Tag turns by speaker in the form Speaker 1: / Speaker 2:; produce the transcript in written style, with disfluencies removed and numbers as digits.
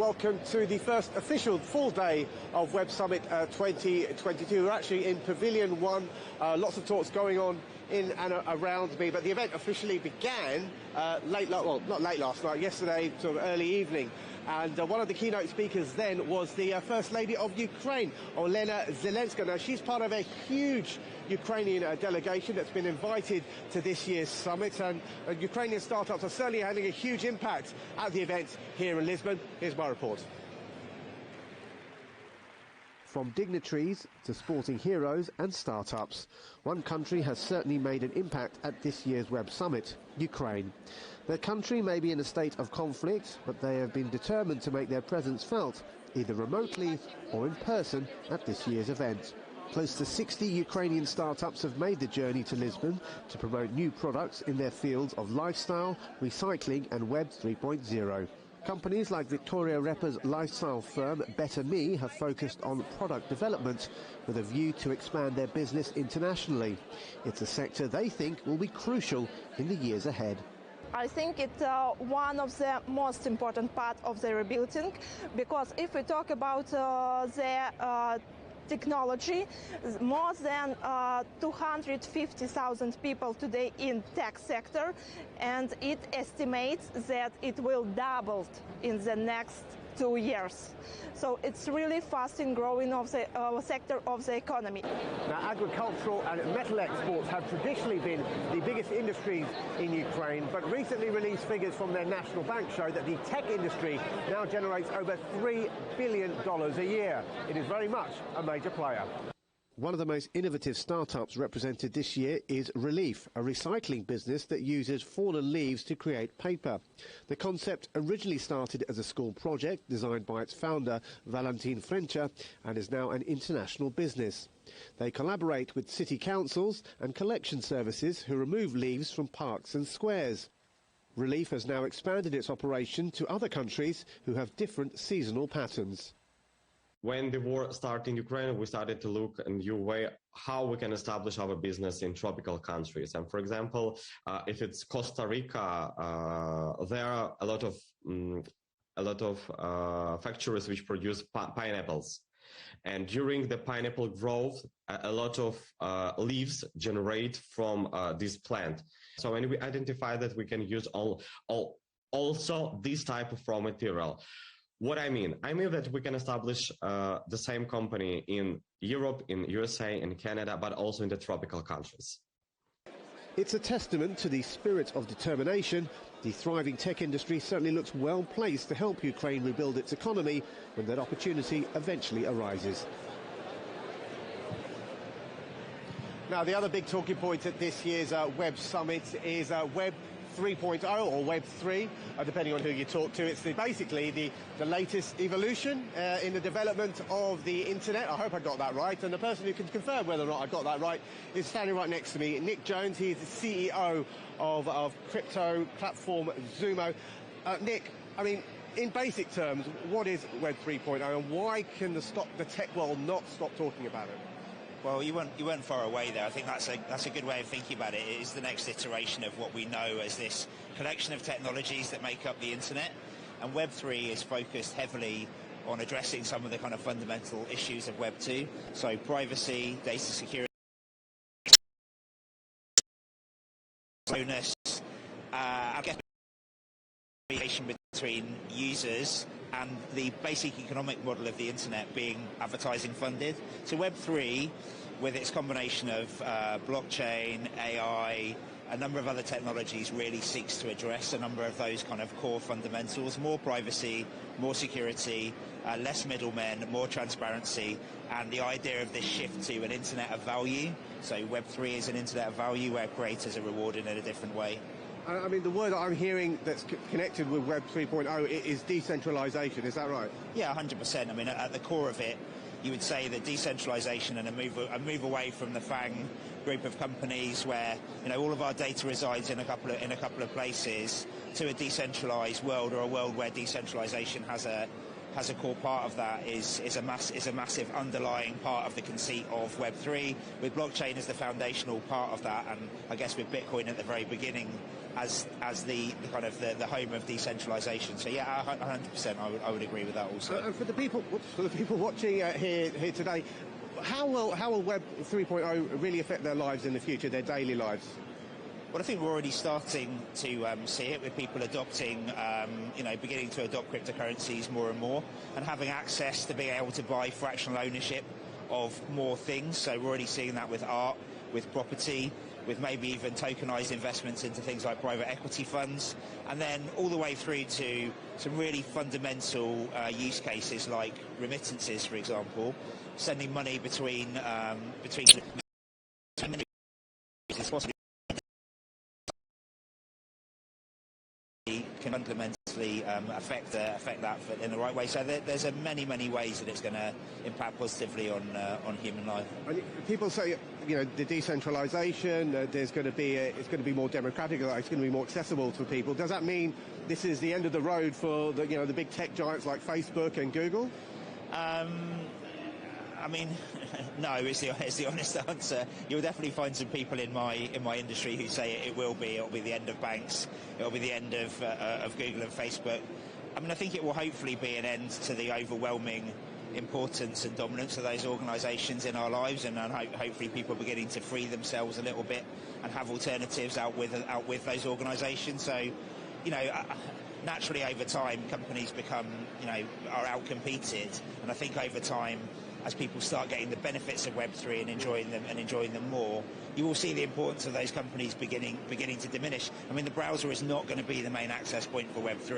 Speaker 1: welcome to the first official full day of Web Summit 2022. We're actually in Pavilion 1, lots of talks going on in and around me, but the event officially began not late last night, yesterday, sort of early evening. And one of the keynote speakers then was the First Lady of Ukraine, Olena Zelenska. Now, she's part of a huge Ukrainian delegation that's been invited to this year's summit, and Ukrainian startups are certainly having a huge impact at the event here in Lisbon. Here's my report. From dignitaries to sporting heroes and startups, one country has certainly made an impact at this year's Web Summit, Ukraine. Their country may be in a state of conflict, but they have been determined to make their presence felt, either remotely or in person, at this year's event. Close to 60 Ukrainian startups have made the journey to Lisbon to promote new products in their fields of lifestyle, recycling and Web 3.0. Companies like Victoria Repper's lifestyle firm Better Me have focused on product development with a view to expand their business internationally. It's a sector they think will be crucial in the years ahead.
Speaker 2: I think it's one of the most important parts of the rebuilding, because if we talk about the technology, more than 250,000 people today in tech sector, and it estimates that it will double in the next 2 years. So it's really fast in growing of the sector of the economy.
Speaker 1: Now, agricultural and metal exports have traditionally been the biggest industries in Ukraine, but recently released figures from their national bank show that the tech industry now generates over $3 billion a year. It is very much a major player. One of the most innovative startups represented this year is Relief, a recycling business that uses fallen leaves to create paper. The concept originally started as a school project designed by its founder, Valentin Frencher, and is now an international business. They collaborate with city councils and collection services who remove leaves from parks and squares. Relief has now expanded its operation to other countries who have different seasonal patterns.
Speaker 3: When the war started in Ukraine, we started to look a new way how we can establish our business in tropical countries. And for example, if it's Costa Rica, there are a lot of factories which produce pineapples. And during the pineapple growth, a lot of leaves generate from this plant. So when we identify that we can use also this type of raw material. What I mean that we can establish the same company in Europe, in USA, in Canada, but also in the tropical countries.
Speaker 1: It's a testament to the spirit of determination. The thriving tech industry certainly looks well placed to help Ukraine rebuild its economy when that opportunity eventually arises. Now, the other big talking point at this year's Web Summit is Web 3.0 or Web 3, depending on who you talk to. It's basically the latest evolution in the development of the internet. I hope I got that right. And the person who can confirm whether or not I got that right is standing right next to me, Nick Jones. He is the CEO of crypto platform Zumo. Nick, I mean, in basic terms, what is Web 3.0 and why can the tech world not stop talking about it?
Speaker 4: Well, you weren't far away there. I think that's a good way of thinking about it. It is the next iteration of what we know as this collection of technologies that make up the internet. And Web 3 is focused heavily on addressing some of the kind of fundamental issues of Web 2. So privacy, data security, bonus, I guess between users and the basic economic model of the internet being advertising funded. So Web 3, with its combination of blockchain, AI, a number of other technologies, really seeks to address a number of those kind of core fundamentals: more privacy, more security, less middlemen, more transparency, and the idea of this shift to an internet of value. So Web 3 is an internet of value where creators are rewarded in a different way.
Speaker 1: I mean, the word I'm hearing that's connected with Web 3.0 is decentralization. Is that right?
Speaker 4: Yeah, 100%. I mean, at the core of it, you would say that decentralization and a move away from the FANG group of companies where, you know, all of our data resides in a couple of places, to a decentralized world, or a world where decentralization has a core part of that, is a massive underlying part of the conceit of Web3, with blockchain as the foundational part of that, and I guess with Bitcoin at the very beginning as the kind of the home of decentralization. So yeah, 100%, I would agree with that also.
Speaker 1: And for the people watching here today, how will Web 3.0 really affect their lives in the future, their daily lives?
Speaker 4: Well, I think we're already starting to see it with people adopting, beginning to adopt cryptocurrencies more and more, and having access to being able to buy fractional ownership of more things. So we're already seeing that with art, with property, with maybe even tokenized investments into things like private equity funds, and then all the way through to some really fundamental use cases like remittances, for example, sending money between can fundamentally affect that in the right way. So there's many ways that it's going to impact positively on human life.
Speaker 1: And people say, the decentralization, it's going to be more democratic, it's going to be more accessible to people. Does that mean this is the end of the road for the big tech giants like Facebook and Google?
Speaker 4: I mean, no, is the honest answer. You'll definitely find some people in my industry who say it'll be the end of banks, it'll be the end of Google and Facebook. I mean, I think it will hopefully be an end to the overwhelming importance and dominance of those organisations in our lives, and hopefully people are beginning to free themselves a little bit and have alternatives out with those organisations. So, naturally over time companies become, are outcompeted, and I think over time, as people start getting the benefits of Web3 and enjoying them more, you will see the importance of those companies beginning to diminish. I mean, the browser is not going to be the main access point for Web3.